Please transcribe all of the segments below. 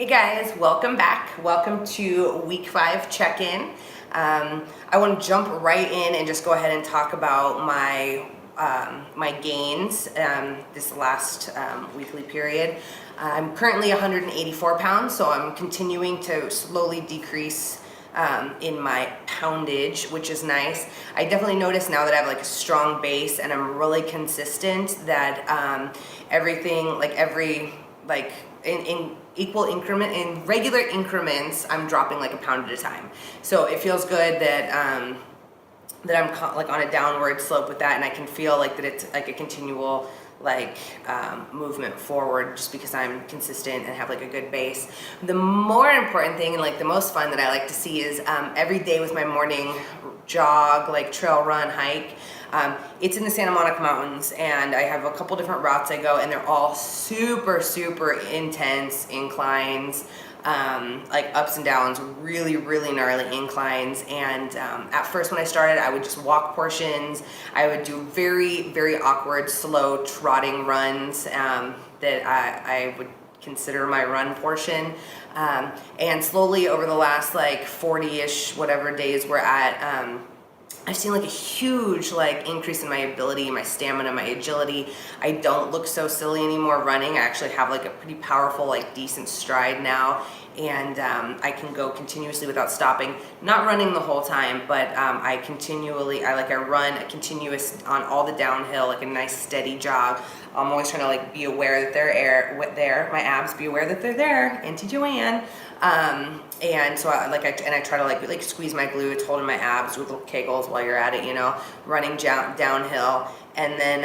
Hey guys, welcome back. Welcome to week 5 check-in. I want to jump right in and just go ahead and talk about my gains this last weekly period. I'm currently 184 pounds, so I'm continuing to slowly decrease in my poundage, which is nice. I definitely notice now that I have like a strong base and I'm really consistent that everything, like every, like in equal increment, in regular increments, I'm dropping like a pound at a time. So it feels good that I'm like on a downward slope with that, and I can feel like that it's like a continual like movement forward just because I'm consistent and have like a good base. The more important thing and like the most fun that I like to see is every day with my morning jog, like trail run, hike. It's in the Santa Monica Mountains, and I have a couple different routes I go, and they're all super, super intense inclines, like ups and downs, really, really gnarly inclines. And at first when I started, I would just walk portions. I would do very, very awkward, slow trotting runs that I would consider my run portion. And slowly over the last like 40-ish, whatever days we're at, I've seen like a huge like increase in my ability, my stamina, my agility. I don't look so silly anymore running. I actually have like a pretty powerful, like decent stride now, and I can go continuously without stopping. Not running the whole time, but I run a continuous on all the downhill, like a nice steady jog. I'm always trying to like be aware that they're there. My abs, be aware that they're there. Auntie Joanne. And so I try to like squeeze my glutes, holding my abs with little kegels while you're at it, you know, running downhill. And then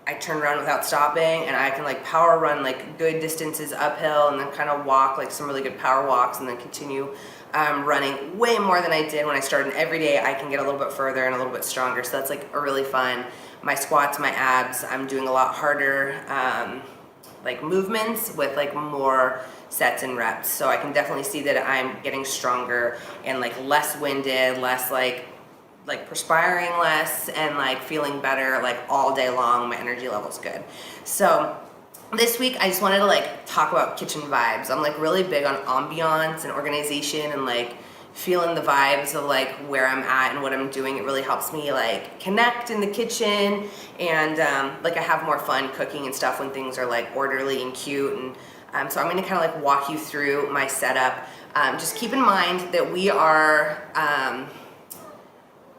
I turn around without stopping, and I can like power run like good distances uphill, and then kind of walk like some really good power walks, and then continue running way more than I did when I started. And every day I can get a little bit further and a little bit stronger. So that's like a really fun. My squats, my abs, I'm doing a lot harder like movements with like more sets and reps. So I can definitely see that I'm getting stronger and like less winded, less like perspiring less, and like feeling better like all day long. My energy level's good. So this week I just wanted to like talk about kitchen vibes. I'm like really big on ambiance and organization and like feeling the vibes of like where I'm at and what I'm doing. It really helps me like connect in the kitchen, and like I have more fun cooking and stuff when things are like orderly and cute. And so I'm going to kind of like walk you through my setup. Just keep in mind that we are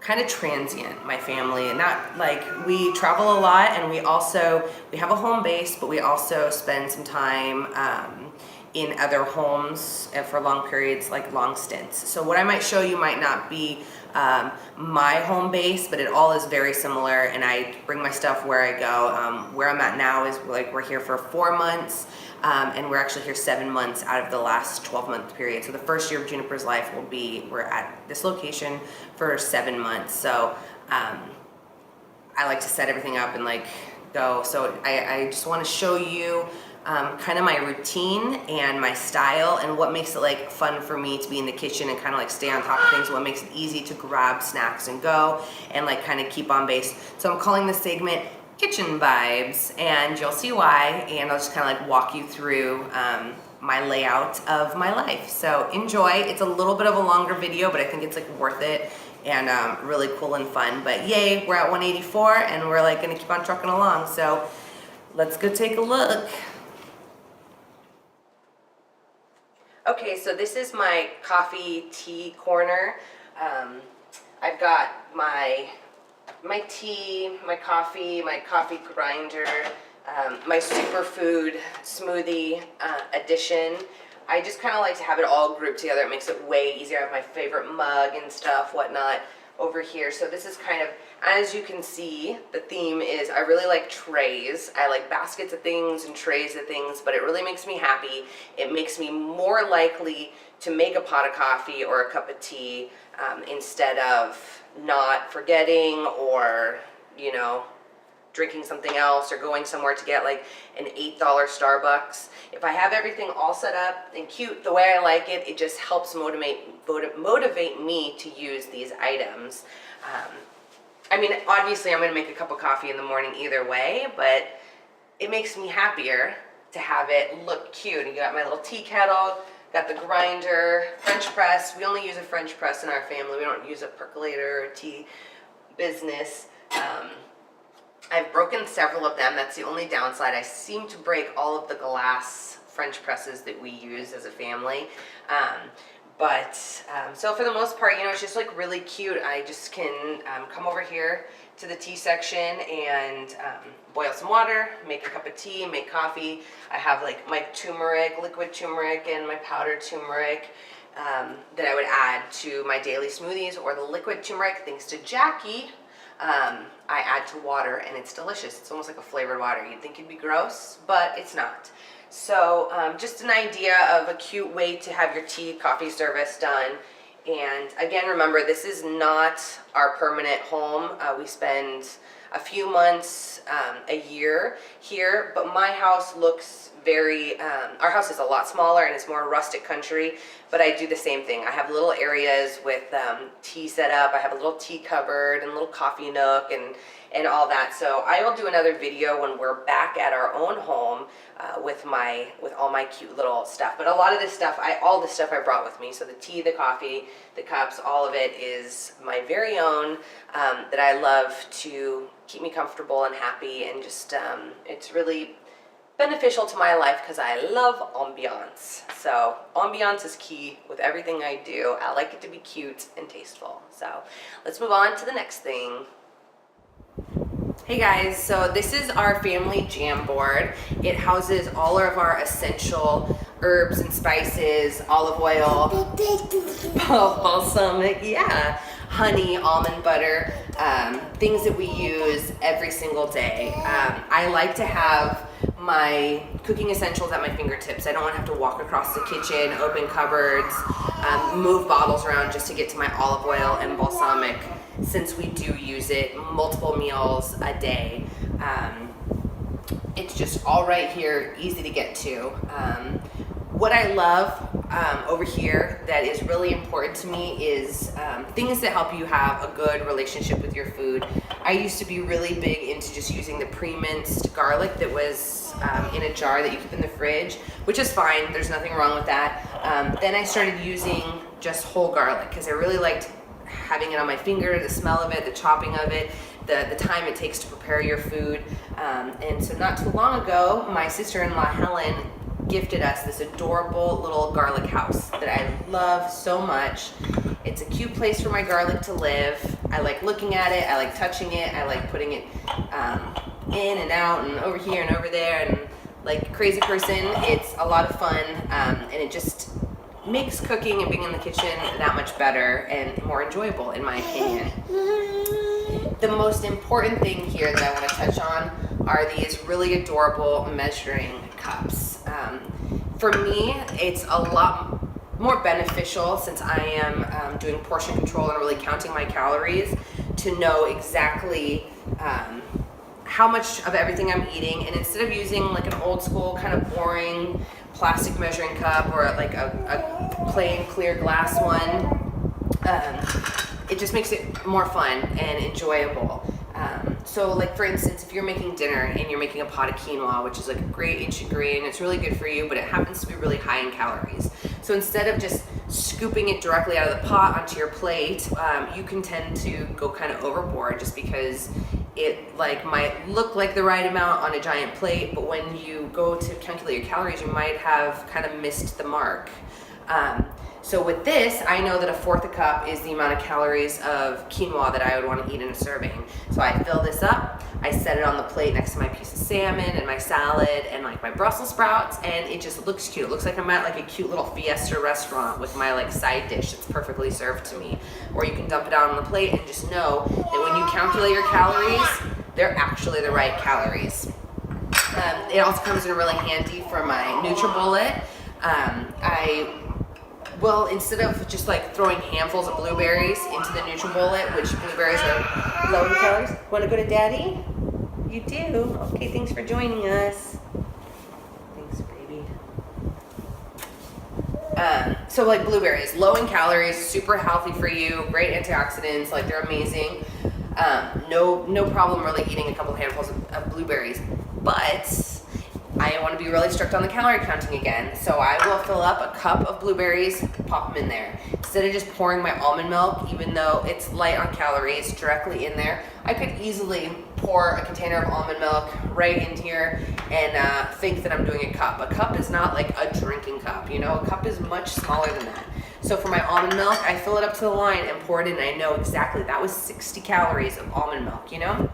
kind of transient, my family, and not like we travel a lot, and we have a home base, but we also spend some time in other homes for long periods, like long stints. So what I might show you might not be my home base, but it all is very similar, and I bring my stuff where I go. Where I'm at now is like we're here for 4 months, and we're actually here 7 months out of the last 12-month period. So the first year of Juniper's life we're at this location for 7 months. So I like to set everything up and like go. So I just want to show you kind of my routine and my style, and what makes it like fun for me to be in the kitchen and kind of like stay on top of things, what makes it easy to grab snacks and go and like kind of keep on base. So I'm calling this segment Kitchen Vibes, and you'll see why, and I'll just kind of like walk you through my layout of my life. So enjoy. It's a little bit of a longer video, but I think it's like worth it and really cool and fun. But yay, we're at 184, and we're like gonna keep on trucking along. So let's go take a look. Okay, so this is my coffee tea corner. I've got my tea, my coffee grinder, my superfood smoothie edition. I just kind of like to have it all grouped together. It makes it way easier. I have my favorite mug and stuff, whatnot over here. So this is kind of, as you can see, the theme is I really like trays. I like baskets of things and trays of things, but it really makes me happy. It makes me more likely to make a pot of coffee or a cup of tea instead of not forgetting, or, you know, drinking something else, or going somewhere to get like an $8 Starbucks. If I have everything all set up and cute the way I like it, it just helps motivate me to use these items. I mean, obviously I'm going to make a cup of coffee in the morning either way, but it makes me happier to have it look cute. You got my little tea kettle, got the grinder, French press. We only use a French press in our family. We don't use a percolator or tea business. I've broken several of them. That's the only downside. I seem to break all of the glass French presses that we use as a family. So for the most part, it's just like really cute. I just can come over here to the tea section and boil some water, make a cup of tea, make coffee. I have like my turmeric, liquid turmeric, and my powdered turmeric that I would add to my daily smoothies, or the liquid turmeric, thanks to Jackie, I add to water, and it's delicious. It's almost like a flavored water. You'd think it'd be gross, but it's not. So just an idea of a cute way to have your tea, coffee service done. And again, remember, this is not our permanent home. We spend a few months a year here, but my house looks our house is a lot smaller and it's more rustic country, but I do the same thing. I have little areas with tea set up. I have a little tea cupboard and a little coffee nook and all that. So I will do another video when we're back at our own home with all my cute little stuff. But a lot of this stuff, all this stuff I brought with me. So the tea, the coffee, the cups, all of it is my very own that I love to keep me comfortable and happy, and just it's really beneficial to my life because I love ambiance. So ambiance is key with everything I do. I like it to be cute and tasteful. So let's move on to the next thing. Hey guys, so this is our family jam board. It houses all of our essential herbs and spices, olive oil, balsamic, honey, almond butter, things that we use every single day. I like to have my cooking essentials at my fingertips. I don't want to have to walk across the kitchen, open cupboards, move bottles around just to get to my olive oil and balsamic, since we do use it multiple meals a day. It's just all right here, easy to get to. What I love over here that is really important to me is things that help you have a good relationship with your food. I used to be really big into just using the pre-minced garlic that was in a jar that you keep in the fridge, which is fine. There's nothing wrong with that. Then I started using just whole garlic because I really liked having it on my finger, the smell of it, the chopping of it, the time it takes to prepare your food. And so not too long ago, my sister-in-law Helen gifted us this adorable little garlic house that I love so much. It's a cute place for my garlic to live. I like looking at it, I like touching it, I like putting it in and out and over here and over there, and like a crazy person. It's a lot of fun, and it just makes cooking and being in the kitchen that much better and more enjoyable, in my opinion. The most important thing here that I want to touch on are these really adorable measuring cups. For me, it's a lot more beneficial, since I am doing portion control and really counting my calories, to know exactly how much of everything I'm eating. And instead of using like an old school kind of boring plastic measuring cup or like a plain clear glass one, it just makes it more fun and enjoyable. So like for instance, if you're making dinner and you're making a pot of quinoa, which is like a great ancient grain, it's really good for you, but it happens to be really high in calories. So instead of just scooping it directly out of the pot onto your plate, you can tend to go kind of overboard, just because it like might look like the right amount on a giant plate, but when you go to calculate your calories, you might have kind of missed the mark. So with this, I know that 1/4 cup is the amount of calories of quinoa that I would want to eat in a serving. So I fill this up, I set it on the plate next to my piece of salmon and my salad and like my Brussels sprouts, and it just looks cute. It looks like I'm at like a cute little fiesta restaurant with my like side dish that's perfectly served to me. Or you can dump it out on the plate and just know that when you calculate your calories, they're actually the right calories. It also comes in really handy for my NutriBullet. Well, instead of just like throwing handfuls of blueberries into the NutriBullet, which blueberries are low in calories. Want to go to Daddy? You do? Okay, thanks for joining us. Thanks, baby. So like blueberries, low in calories, super healthy for you, great antioxidants, like they're amazing. No problem really eating a couple handfuls of blueberries. But I want to be really strict on the calorie counting again, so I will fill up a cup of blueberries, pop them in there. Instead of just pouring my almond milk, even though it's light on calories, directly in there, I could easily pour a container of almond milk right in here and think that I'm doing a cup. A cup is not like a drinking cup, you know? A cup is much smaller than that. So for my almond milk, I fill it up to the line and pour it in, and I know exactly that was 60 calories of almond milk, you know?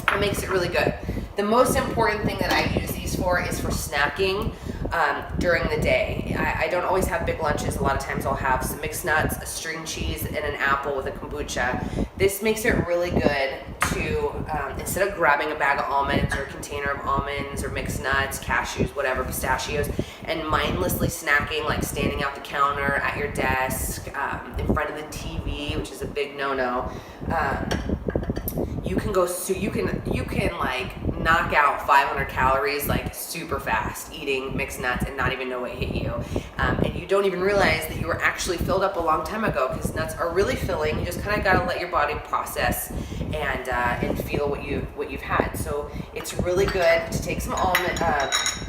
It makes it really good. The most important thing that I use these for is for snacking during the day. I don't always have big lunches. A lot of times I'll have some mixed nuts, a string cheese, and an apple with a kombucha. This makes it really good to, instead of grabbing a bag of almonds or a container of almonds or mixed nuts, cashews, whatever, pistachios, and mindlessly snacking, like standing out the counter at your desk, in front of the TV, which is a big no-no. You can like knock out 500 calories like super fast eating mixed nuts and not even know what hit you, and you don't even realize that you were actually filled up a long time ago, because nuts are really filling. You just kind of got to let your body process and feel what you've had. So it's really good to take some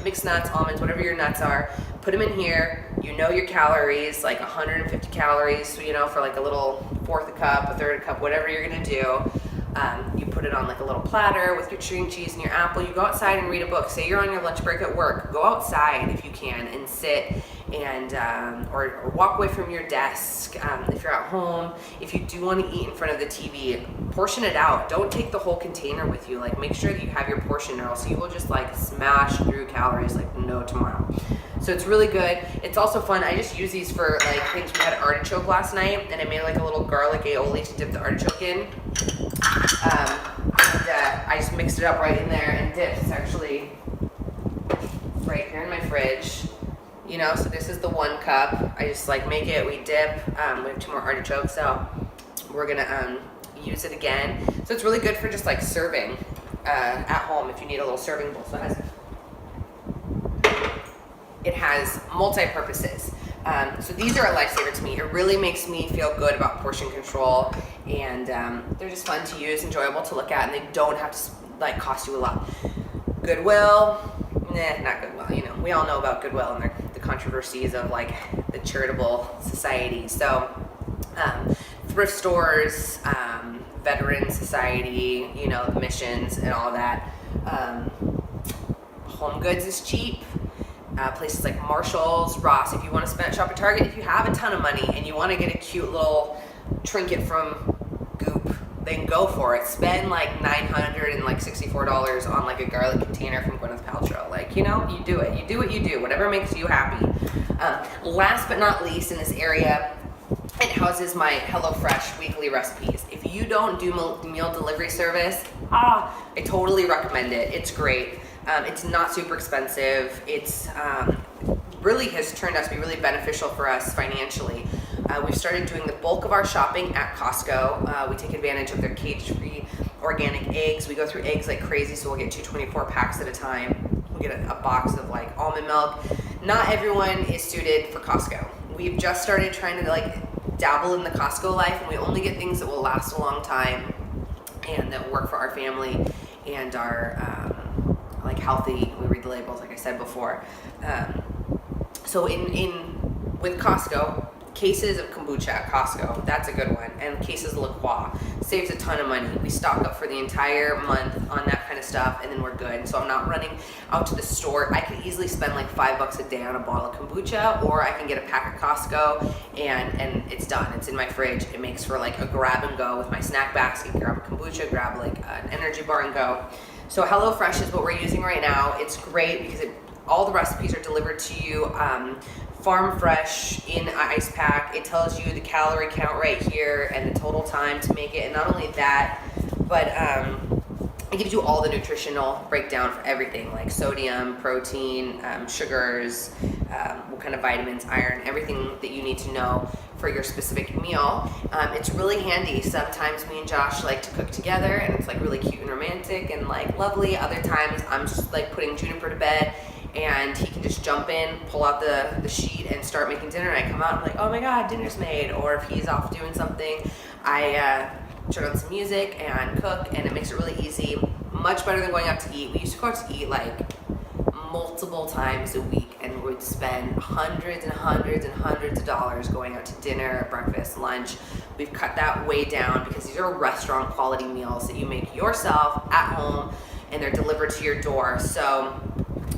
mixed nuts, almonds, whatever your nuts are, put them in here. You know your calories, like 150 calories, you know, for like a little fourth a cup, a third a cup, whatever you're gonna do. You put it on like a little platter with your string cheese and your apple. You go outside and read a book. Say you're on your lunch break at work. Go outside if you can and sit and or walk away from your desk. If you're at home, if you do want to eat in front of the TV, portion it out. Don't take the whole container with you. Like, make sure that you have your portion, or else you will just like smash through calories like no tomorrow. So it's really good. It's also fun. I just use these for like things. We had artichoke last night, and I made like a little garlic aioli to dip the artichoke in. I just mixed it up right in there and dipped. It's actually right here in my fridge. You know, so this is the 1 cup. I just like make it, we dip. We have 2 more artichokes, so we're gonna use it again. So it's really good for just like serving at home if you need a little serving bowl. So it has multi-purposes. So these are a lifesaver to me. It really makes me feel good about portion control, and they're just fun to use, enjoyable to look at, and they don't have to like cost you a lot. Goodwill, not Goodwill. You know, we all know about Goodwill and the controversies of like the charitable society. So thrift stores, veteran society, you know, the missions and all that. Home Goods is cheap. Places like Marshall's, Ross. If you want to shop at Target, if you have a ton of money and you want to get a cute little trinket from Goop, then go for it. Spend like $964 on like a garlic container from Gwyneth Paltrow. Like, you know, you do it. You do what you do. Whatever makes you happy. Last but not least, in this area, it houses my HelloFresh weekly recipes. If you don't do meal delivery service, I totally recommend it. It's great. It's not super expensive. It's really has turned out to be really beneficial for us financially. We've started doing the bulk of our shopping at Costco. We take advantage of their cage-free organic eggs. We go through eggs like crazy, so we'll get 224 packs at a time. We'll get a box of like almond milk. Not everyone is suited for Costco. We've just started trying to like dabble in the Costco life, and we only get things that will last a long time and that work for our family and are like healthy. We read the labels, like I said before. So with Costco, cases of kombucha at Costco, that's a good one, and cases of La Croix saves a ton of money. We stock up for the entire month on that kind of stuff, and then we're good. So I'm not running out to the store. I could easily spend like $5 a day on a bottle of kombucha, or I can get a pack at Costco and it's done. It's in my fridge. It makes for like a grab and go with my snack basket. Grab a kombucha, grab like an energy bar and go. So HelloFresh is what we're using right now. It's great because all the recipes are delivered to you farm fresh in an ice pack. It tells you the calorie count right here and the total time to make it. And not only that, but it gives you all the nutritional breakdown for everything, like sodium, protein, sugars, what kind of vitamins, iron, everything that you need to know for your specific meal. It's really handy. Sometimes me and Josh like to cook together, and it's like really cute and romantic and like lovely. Other times I'm just like putting Juniper to bed, and he can just jump in, pull out the sheet, and start making dinner. And I come out and I'm like, oh my god, dinner's made. Or if he's off doing something, I turn on some music and cook, and it makes it really easy. Much better than going out to eat. We used to go out to eat like multiple times a week and would spend hundreds and hundreds and hundreds of dollars going out to dinner, breakfast, lunch. We've cut that way down because these are restaurant quality meals that you make yourself at home and they're delivered to your door. So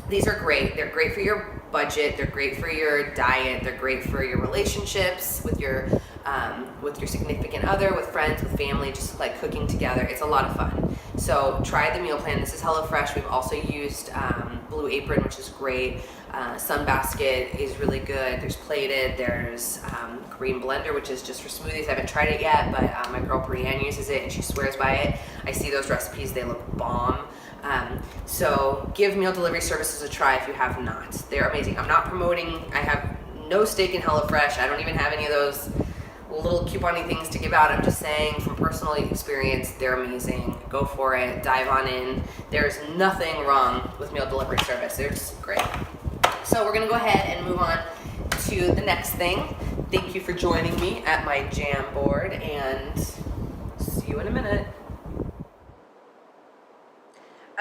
these are great. They're great for your budget. They're great for your diet. They're great for your relationships with your significant other, with friends, with family, just like cooking together. It's a lot of fun. So try the meal plan. This is HelloFresh. We've also used Blue Apron, which is great. Sunbasket is really good. There's Plated. There's Green Blender, which is just for smoothies. I haven't tried it yet, but my girl Brienne uses it and she swears by it. I see those recipes. They look bomb. So give meal delivery services a try if you have not. They're amazing. I'm not promoting. I have no stake in HelloFresh. I don't even have any of those little couponing things to give out. I'm just saying from personal experience, they're amazing. Go for it. Dive on in. There's nothing wrong with meal delivery service. They're just great. So we're going to go ahead and move on to the next thing. Thank you for joining me at my jam board, and see you in a minute.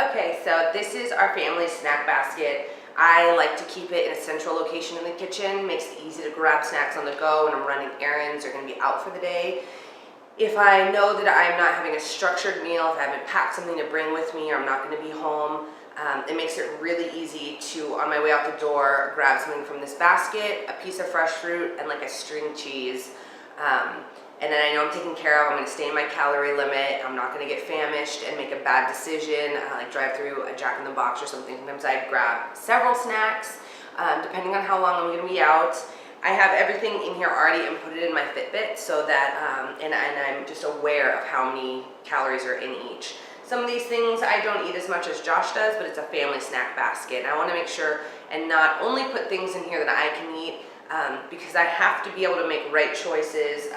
Okay, so this is our family snack basket. I like to keep it in a central location in the kitchen. Makes it easy to grab snacks on the go when I'm running errands or going to be out for the day. If I know that I'm not having a structured meal, if I haven't packed something to bring with me or I'm not going to be home, it makes it really easy to, on my way out the door, grab something from this basket, a piece of fresh fruit, and like a string cheese. And then I know I'm taken care of. I'm going to stay in my calorie limit. I'm not going to get famished and make a bad decision, like drive through a Jack in the Box or something. Sometimes I grab several snacks, depending on how long I'm going to be out. I have everything in here already inputted in my Fitbit so that, and I'm just aware of how many calories are in each. Some of these things I don't eat as much as Josh does, but it's a family snack basket. And I want to make sure and not only put things in here that I can eat, because I have to be able to make right choices,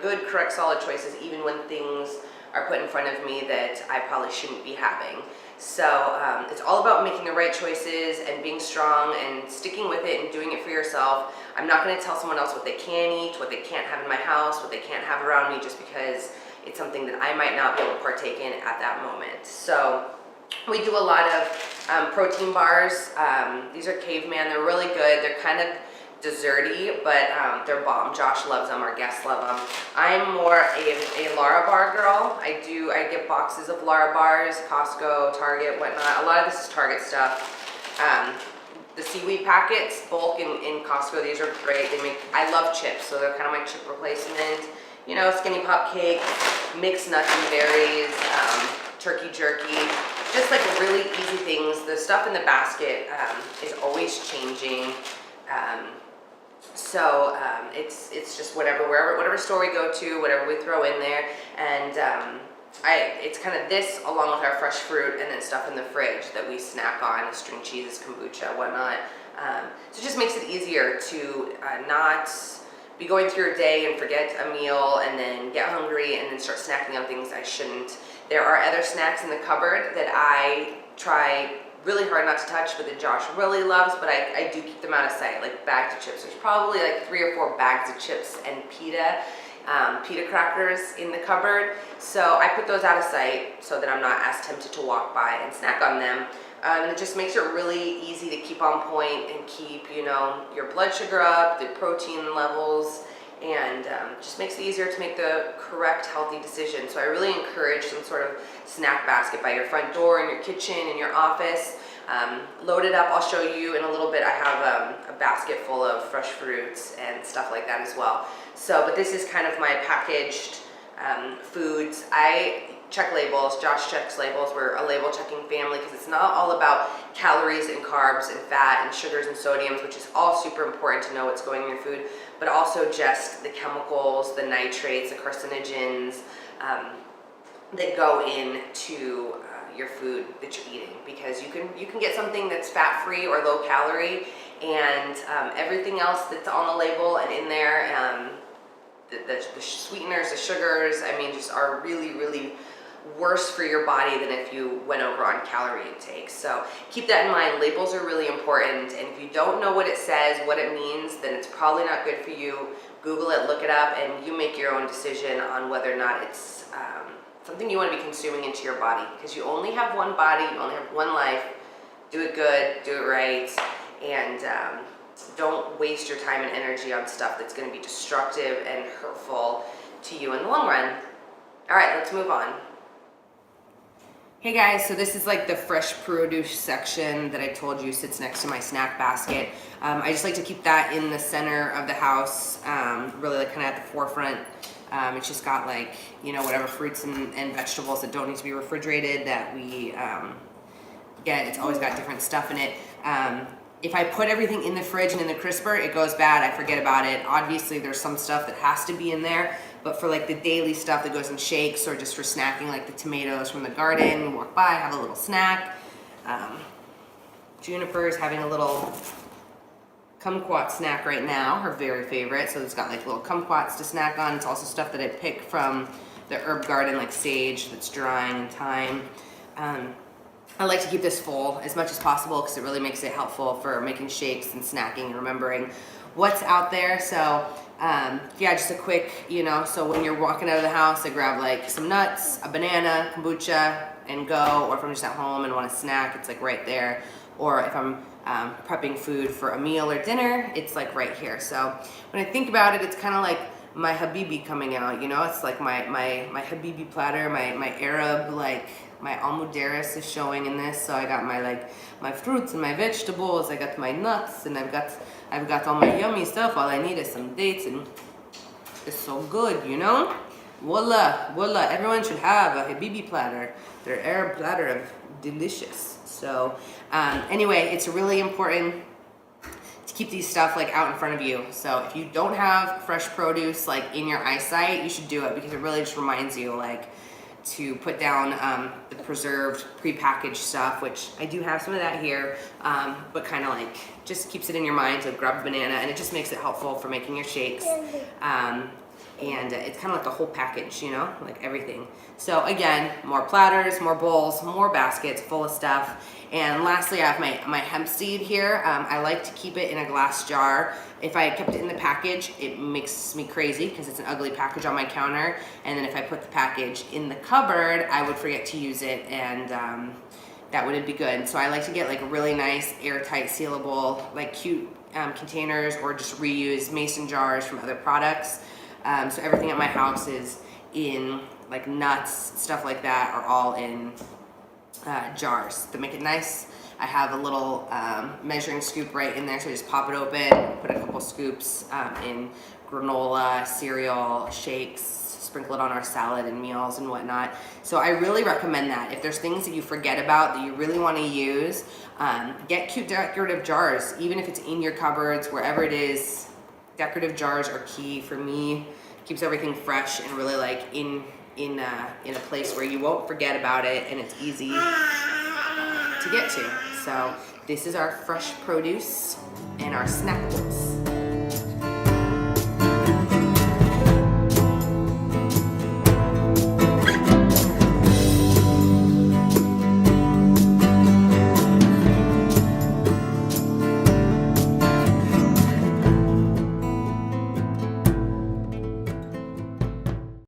good, correct, solid choices, even when things are put in front of me that I probably shouldn't be having. So it's all about making the right choices and being strong and sticking with it and doing it for yourself. I'm not going to tell someone else what they can eat, what they can't have in my house, what they can't have around me, just because it's something that I might not be able to partake in at that moment. So we do a lot of protein bars. These are Caveman. They're really good. They're kind of desserty, but they're bomb. Josh loves them. Our guests love them. I'm more a Lara bar girl. I get boxes of Lara bars, Costco, Target, whatnot. A lot of this is Target stuff. The seaweed packets, bulk in Costco, these are great. I love chips, so they're kind of my chip replacement. Skinny Pop cake, mixed nuts and berries, turkey jerky, just like really easy things. The stuff in the basket is always changing. It's just whatever store we go to, whatever we throw in there, and it's kind of this along with our fresh fruit and then stuff in the fridge that we snack on, string cheeses, kombucha, whatnot. So it just makes it easier to not be going through your day and forget a meal and then get hungry and then start snacking on things I shouldn't. There are other snacks in the cupboard that I try really hard not to touch, but that Josh really loves, but I do keep them out of sight, like bags of chips. There's probably like 3 or 4 bags of chips and pita crackers in the cupboard. So I put those out of sight so that I'm not as tempted to walk by and snack on them. And it just makes it really easy to keep on point and keep, your blood sugar up, the protein levels, and just makes it easier to make the correct, healthy decision. So I really encourage some sort of snack basket by your front door, in your kitchen, in your office. Load it up. I'll show you in a little bit. I have a basket full of fresh fruits and stuff like that as well. But this is kind of my packaged foods. I check labels. Josh checks labels. We're a label checking family because it's not all about calories and carbs and fat and sugars and sodiums, which is all super important to know what's going in your food, but also just the chemicals, the nitrates, the carcinogens that go into your food that you're eating, because you can get something that's fat-free or low calorie, and everything else that's on the label and in there, the sweeteners, the sugars, just are really, really worse for your body than if you went over on calorie intake. So keep that in mind. Labels are really important, and if you don't know what it says, what it means, then it's probably not good for you. Google it, look it up, and you make your own decision on whether or not it's something you want to be consuming into your body, because you only have one body, you only have one life. Do it good, do it right, and don't waste your time and energy on stuff that's going to be destructive and hurtful to you in the long run. All right, let's move on. Hey guys, so this is like the fresh produce section that I told you sits next to my snack basket. I just like to keep that in the center of the house, really like kind of at the forefront. It's just got like, you know, whatever fruits and vegetables that don't need to be refrigerated that we get. It's always got different stuff in it. If I put everything in the fridge and in the crisper, it goes bad. I forget about it. Obviously, there's some stuff that has to be in there, but for like the daily stuff that goes in shakes or just for snacking, like the tomatoes from the garden, we walk by, have a little snack. Juniper's having a little kumquat snack right now, her very favorite. So it's got like little kumquats to snack on. It's also stuff that I pick from the herb garden, like sage that's drying and thyme. I like to keep this full as much as possible because it really makes it helpful for making shakes and snacking and remembering what's out there. So yeah, just a quick, you know, so when you're walking out of the house, I grab like some nuts, a banana, kombucha, and go. Or if I'm just at home and want a snack, it's like right there. Or if I'm prepping food for a meal or dinner, it's like right here. So when I think about it, it's kind of like my habibi coming out, you know. It's like my habibi platter, my Arab, like my almuderis is showing in this. So I got my fruits and my vegetables, I got my nuts, and I've got all my yummy stuff. All I need is some dates, and it's so good, you know. Voila, voila. Everyone should have a habibi platter, their Arab platter of delicious. So anyway, it's really important to keep these stuff like out in front of you. So if you don't have fresh produce like in your eyesight, you should do it because it really just reminds you like to put down the preserved, prepackaged stuff, which I do have some of that here, but kind of like just keeps it in your mind to grab a banana, and it just makes it helpful for making your shakes. And it's kind of like a whole package, you know, like everything. So again, more platters, more bowls, more baskets full of stuff. And lastly, I have my hemp seed here. I like to keep it in a glass jar. If I kept it in the package, it makes me crazy because it's an ugly package on my counter. And then if I put the package in the cupboard, I would forget to use it, and that wouldn't be good. So I like to get like a really nice airtight sealable, like cute containers, or just reuse mason jars from other products. So everything at my house is in like nuts, stuff like that, are all in jars to make it nice. I have a little measuring scoop right in there, so I just pop it open, put a couple scoops in granola, cereal, shakes, sprinkle it on our salad and meals and whatnot. So I really recommend that. If there's things that you forget about that you really want to use, get cute decorative jars, even if it's in your cupboards, wherever it is. Decorative jars are key for me. Keeps everything fresh and really like in a place where you won't forget about it, and it's easy to get to. So this is our fresh produce and our snack bowls.